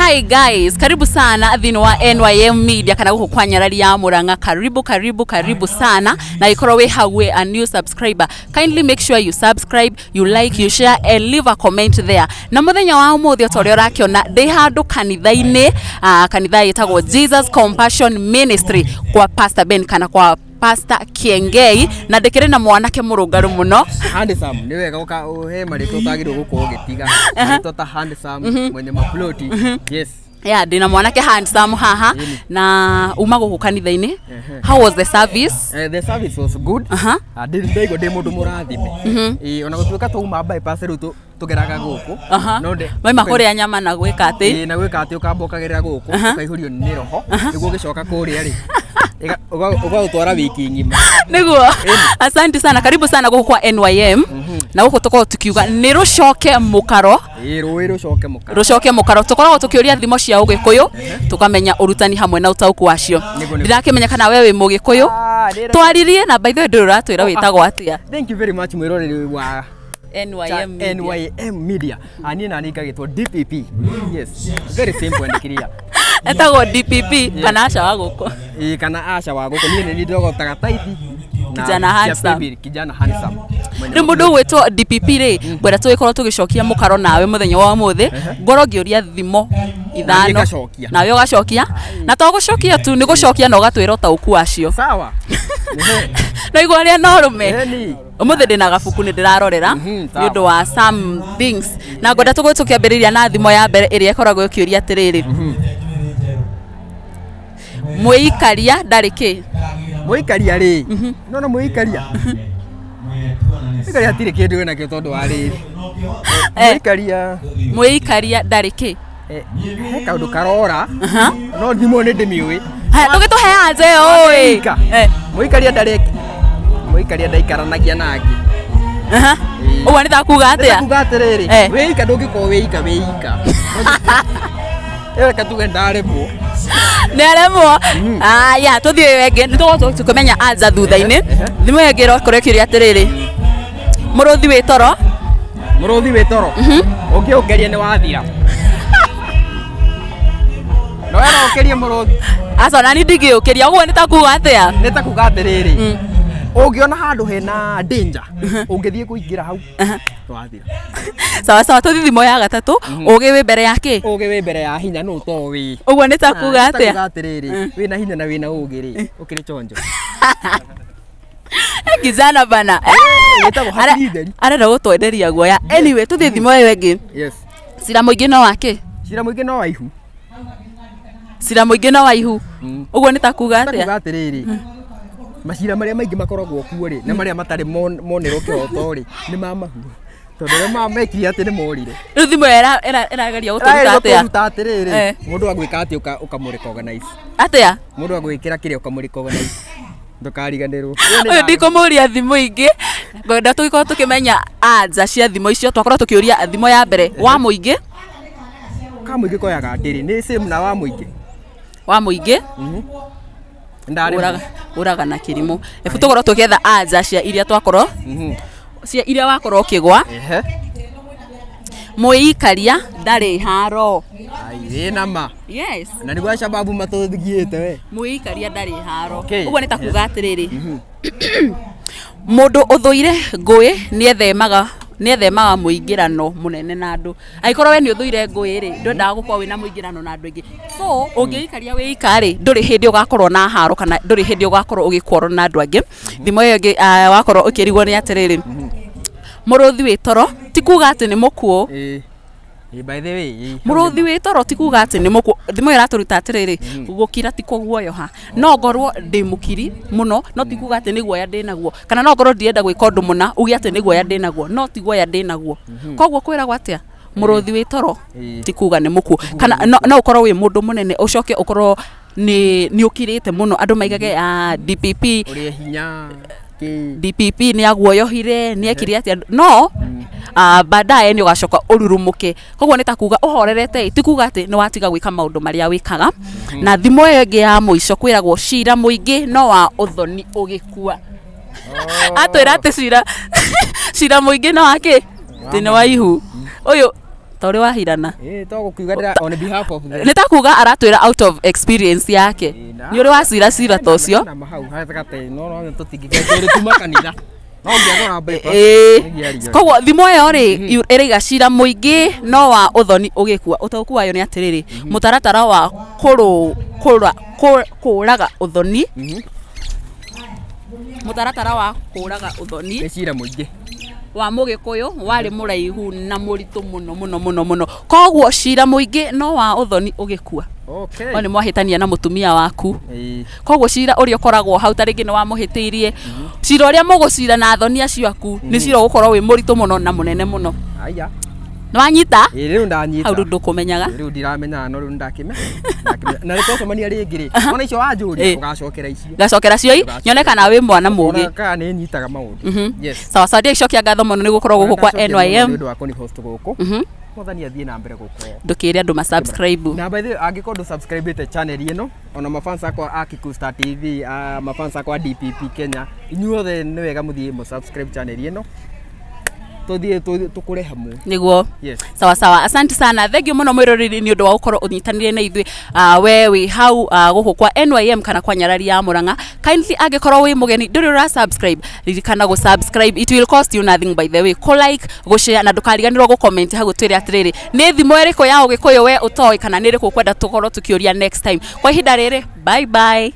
Hi guys, karibu sana thini wa NYM Media kana guku kwa Nyarari ya Murang'a. Karibu sana na ikoro we hawe a new subscriber. Kindly make sure you subscribe, you like, you share and leave a comment there. Na muthenya wa umuthi otorio rakiona ndi handu kanitha-ini kanitha yetagwo Jesus Compassion Ministry kwa Pastor Ben kana kwa Pastor Kiengei na ndikire na mwanake murungaru muno handsome ni wega uka he marito tagirwo guko gitiga marito ta handsome mwenye maploti yes yeah ndina mwanake handsome haha na uma guku kanitha-ini. How was the service? The service was good. Ndego de mundu murathime ona gutuika tuma bypass rutu tugeraga guku no de maima kuria nyama na gwika ati na gwika ati ukambokagerera guku ukaihurio ni roho niguo gicoka kuria ri uga utwara wiki ngima niguo. Asante sana, karibu sana guku kwa NYM na guku tuko tukiuga ni rucoke mukaro rucoke mukaro tukoragwo tukiuria thimo cia ugikuyu tukamenya urutani hamwe na utauku wacio. Ndirakimenya kana wewe mugikuyu twaririe na by the way ndiratwira witagwo atia. Thank you very much mwiroreri wa NYM Media. Ani na nikagitwo DPP. Yes, very simple and clear. Etagwo DPP kana Asha wa guko. Kana Asha wa guko ni ndogo tagataiti kijana handsome. Ri mundu wetwo DPP ri gwera tugikorwo tugicokia mukaro nawe muthenya wa muthi ngoro ngioria thimo ithano nawe ugacokia na to gucokia tu ni gucokia na ugatwira utauku wacio sawa no igwaria no rume umuthi ndina gabuku ni ndirarorera ni undu wa some things na ngwenda tukiambiriria na thimo ya mbere iria ikoragwo ikiuria atiriri muikaria ndariki muikaria ri no muikaria ikaria tire kindu na kitondo ari muikaria ndariki he kaundu karora no thimo ni ndimiui ha ndugito he anje oi muikaria ndariki muikaria ndaikaranagia nake uwa nita kuga atia kuga atiriri weika ndungiko weika eka tugenda remwo neremwo ya tuthie wenge nitugo tukumenya aza thutha-ini thimo yengiro korekiria atiriri muruthi witoro ukiukeria ni wathira no era ukeria muruthi aso nani ndigiukeria uguo nitakuga atia nitakuga atiriri ungiona handu hena danger ungithie kuingira hau wathira sawa tuthi thimo ya gatatu ugiwe mbere yake ugiwe mbere ya hinya no to wi uguo nitakuga atia atiriri wina hinya na wina ugiri ukiri chonjo kijana bana arenda gutwenderia guoya. Anyway tuthi thimo yewe ngi yes cira muingi no wake cira muingi no waihu uguo nitakuga atia nitakuga atiriri macira maria maingi makoragwo kuo ri na maria matari monero kioto ri ni mamahu tondu ria mamekire ati ni morire riu thimo irageria guturuta atiriri mundu agwika ati ukamurirecognize atia mundu agwikira kiria ukamurirecognize ndukariganirwo uyu ndikumuria thimo ingi ngwenda tugikorwo tukimenya anja cia thimo icio twakorwo tukiuria thimo ya mbere wa muingi ka muingi koyaga ndiri ni same na wa muingi uraga na kirimo efu tukorwo tukietha anja cia iria twakorwo cia iria wakorwo ukigwa muikaria ndari haro ai nama yes na ni gwa sababu matuthigiete we muikaria ndari haro uguo nitakuga atiriri mundu uthuire ngui niethemaga muingirano munene na andu aikorwo we ni uthuire ngui ri ndwendaga gukorwo wina muingirano na andu ingi so ungiikaria wiikari nduri hindi ugakorwo na haro kana nduri hindi ugakorwo ugikworwo na andu angi thimo iyo ngi wakorwo ukirigwo ni atiriri muruthi witoro tikuga ati ni mukuo by the way muruthi witoro tikuga ati ni mukuo thimo iraturuta atiriri gukira tiko guoyoha no ngorwo ndi mukiri muno no tikuga ati ni guoya ndinaguo kana no ngorwo ndienda gwika undu muna ugi ati ni guoya ndinaguo no ti guoya ndinaguo koguo kwiragwo atia muruthi witoro tikuga ni mukuo kana no ukorwo wi mundu munene ucoke ukorwo ni ukirite muno andu maigage DPP uri hinya DPP ni aguoyohire ni ekire atia no baadaye ni ugacoka ururumuke koguo nitakuga uhorerete tikuga ati ni watiga gwika maundu maria wikaga na thimo yenge ya muico kwiragwo cira muingi no wa uthoni ugikua atwira ati cira muingi no wake tine wa ihu uyu tori wahirana to gukiuga on behalf of nĩ ta kuga aratwĩra out of experience yake nĩ ũrĩ wacira cira ta ũcio na mahau hatakate no tũtingĩgĩtũrĩ kuma kanitha no ngĩagora mbepa koguo thimo ĩyo rĩ ĩrĩiga cira mũingĩ no wa ũthoni ũgĩkua ũtaũku wayo nĩ atĩrĩrĩ mũtaratara wa kũraga ũthoni mũtaratara wa kũraga ũthoni cira mũingĩ wa mũgĩkũyũ warĩ mũraihu na mũritũ mũno koguo cira mũingĩ no wa ũthoni ũgĩkua nĩ mwahĩtania na mũtumia waku koguo cira ũrĩa ũkoragwo hau ta rĩngĩ nĩ wamũhĩtĩirie cira ũrĩa mũgũcira na athoni acio aku nĩ cira ũgũkorwo wĩ mũritũ mũno na mũnene mũno nĩ wanyita rĩu ndanyita hau ndũkũmenyaga rĩu ndiramenya no rĩu ndakĩmenya na nĩtũcemania rĩngĩ rĩ ona icio wanjũria ũgacokera icio ngacokera cio nyone kana wĩ mwana mũgĩ kana nĩ nyitaga maũndũ sawa sawa ndĩcokia ngatho mũno nĩ gũkorwo gũkũ kwa NYM nĩ ũndũ wa kũni host gũkũ Mwathani athiĩ na mbere gũkorwo ndũkĩre andũ ma subscribe na by the way angĩkorwo ndũ subscribe channel ĩno ona mafans akwa a Kikuyu Star TV mafans akwa DPP Kenya inyuothe nĩ wega mũthiĩ mu subscribe channel ĩno tukure hamwe niguo sawa sawa asante sana thengio muno mwiroreri ni undu wa gukorwo unyitanire na ithui we wi hau guku kwa NYM kana kwa Nyarari ya Murang'a kindly angikorwo wi mugeni nduri ura subscribe ririkana go subscribe it will cost you nothing by the way ko like go share na ndukariganirwo go comment hagu twire atiriri ni thimo eriko ya ugikuyu we utoi kana ni riku kwenda tukorwo tukiuria next time kwa ihinda riri bye bye